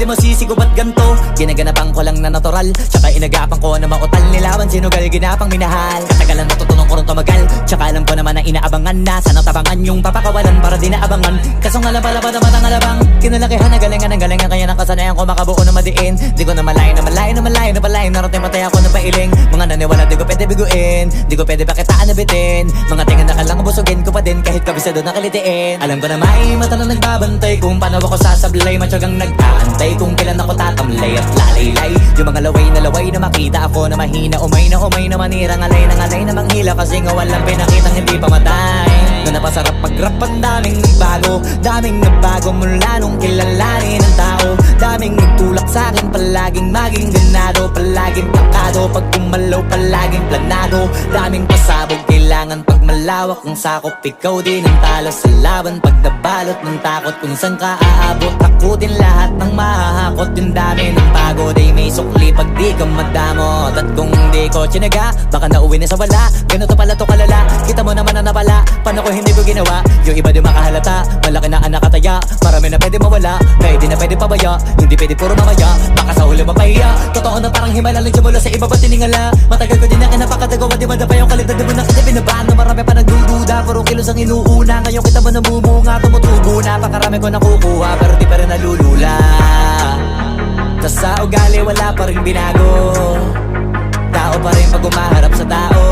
di masisigo ba't ganto? Ginaganapan ko lang na natural, tsaka inagapan ko na mautal nilawan sinugal ginapang minahal. Katagalan natutunan ko rin tumagal, tsaka alam ko naman na inaabangan na sana tabangan yung papakawalan para di naabangan. Kaso nga lang pala ba naman ang alabang kinalakihan na galingan ng galingan, kaya nakasanayan ko makabuo na madiin. Di ko na malayo na malayo na malayo na malayo, narating matay ako na pailing. Mga naniwala di ko pwede biguin, di ko pwede pakitaan na bitin. Mga tingan na kalang busugin ko pa din kahit kabisado na kalitiin. Alam ko na may mata na nagbabantay kung paano ako sasablay, matyagang nag-aantay kung kailan ako tatamlay at lalaylay. Yung mga laway na makita ako na mahina, umay na manira, ngalay na manghila, kasi nga walang pinakitang hindi pamatay. Na napasarap mag-rap, ang daming nagbago mula nung kilalanin ng tao. Daming nagtulak sa'kin, palaging maging ganado, palaging plakado, pag kumalaw palaging planado. Daming pasabog, kailangan pag malawak ang sakop, ikaw din ang talo sa laban. Pag nabalot ng takot kung saan ka aabot, ako din lahat ng mahahakot. Yung dami ng pagod ay may sukli pag di ka madamot. At kung di ko tsinaga, baka nauwi na sa wala. Ganito pala to kalala, kita mo naman na napala. Paano ko hindi ko ginawa? Yung iba di makahalata, malaki na anak kataya. Marami na pwede mawala, kaya di na pwede pabaya. Hindi pwede puro mamaya, baka sa huli mapahiya. Totoo na parang himala lang siya mula sa iba ba tiningala. Matagal ko din na kinapakatagawa, di madapa yung kalidad. Di mo na kita binabaan na marami pa nagdududa. Puro kilos ang inuuna, ngayon kita mo namumunga. Tumutubo na, pakarami ko nakukuha, pero di pa rin nalulula. Tas sa ugali wala pa rin binago, tao pa rin pag umaharap sa tao.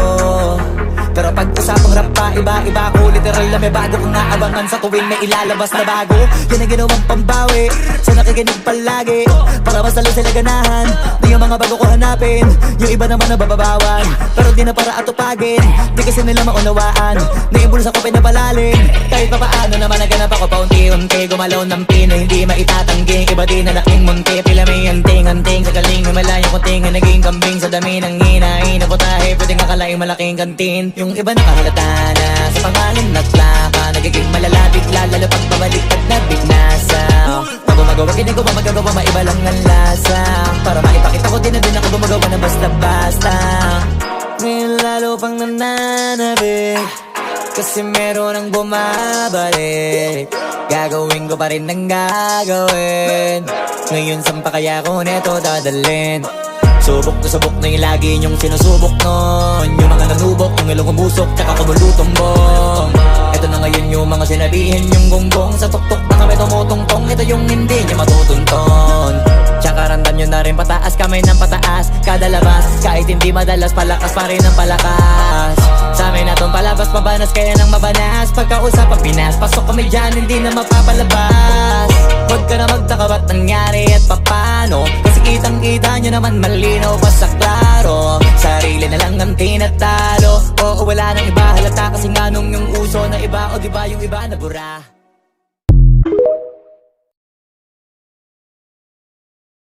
Pero pag usapang rap pa, iba-iba ko. Literal na may bago kong naabangan sa tuwing may ilalabas na bago. Yan ang ginawang pambawi sa nakikinig palagi, para mas lalo sila ganahan na yung mga bago ko hanapin. Yung iba naman nababawan, pero di na para atupagin. Di kasi nila maunawaan na yung bulsa ko pinapalalim. Kahit pa paano naman naganap ako paunti-unti, gumalaw ng pino, hindi maitatanggi. Iba din na laking munti, pila may anting-anting. Sa galing malayo kunting na naging kambing. Sa dami ng hinahin na putahe, pwedeng akalaing malaking kantin. Yung iba nakahalata na sa pangalan at plaka, nagiging malala bigla, lalo pag babalik at nabignasa. Pag gumagawa, hindi ko ba magagawa, maiba lang ang lasa. Para maipakita ko din na din ako gumagawa na basta-basta. Ngayon lalo pang nananabik, kasi meron ang bumabalik. Gagawin ko pa rin ang gagawin. Ngayon saan pa kaya ko neto dadalhin? Subok na yung lagi niyong sinusubok nun. Yung mga nanubok, yung ilong umusok, tsaka kumulutong bong. Ito na ngayon yung mga sinabihin yung gonggong. Sa tuktok na kami tumutungtong, ito yung hindi niya matutunton. Tsaka randam nyo na rin pataas, kamay ng pataas kada labas, kahit hindi madalas, palakas pa rin ang palakas. Sa amin na tong palabas, pabanas kaya nang mabanas. Pagkausap ang Pinas, pasok kami dyan, hindi na mapapalabas. Huwag ka na magtaka ba't nangyari at papano, kasi kitang-kita nyo naman malinaw pa sa klaro. Sarili na lang ang tinatalo, oo wala nang iba halata, kasi nga nung yung uso na iba, o diba yung iba nabura.